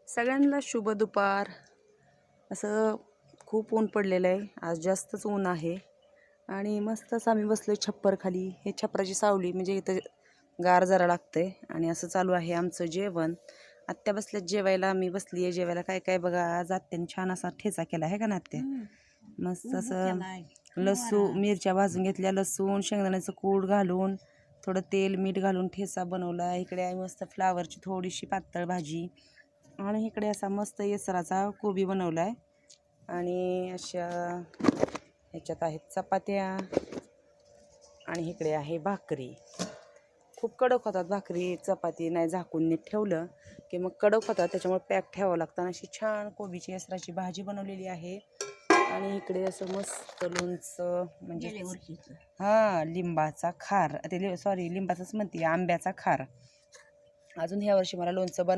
सगळ्यांना शुभ दुपार. असं खूप ऊन पडलेलं आहे, आज जास्तच ऊन आहे आणि मस्तच आम्ही बसलो छप्पर खाली. हे छपराची सावली म्हणजे इथं गार जरा लागतंय आणि असं चालू आहे आमचं जेवण. आत्या बसल्यात जेवायला, मी बसली आहे जेवायला. काय काय बघा, आज आत्याने छान असा ठेचा केला आहे का ना आत्या. मस्त असं लसूण मिरच्या भाजून घेतल्या, लसूण शेंगदाण्याचं कूट घालून थोडं तेल मीठ घालून ठेचा बनवला. इकडे आहे मस्त फ्लावरची थोडीशी पातळ भाजी आणि इकडे असा मस्त येसराचा कोबी बनवला आहे आणि अशा ह्याच्यात आहेत चपात्या आणि इकडे आहे भाकरी. खूप कडक होतात भाकरी चपाती नाही झाकून नीट ठेवलं की मग कडक होतात, त्याच्यामुळे पॅक ठेवावं लागतं. आणि अशी छान कोबीची येसराची भाजी बनवलेली आहे आणि इकडे असं मस्त लोणचं म्हणजे लिंबाचा खार, ते सॉरी लिंबाचाच म्हणते, आंब्याचा खार. अजून ह्या वर्षी मला लोणचं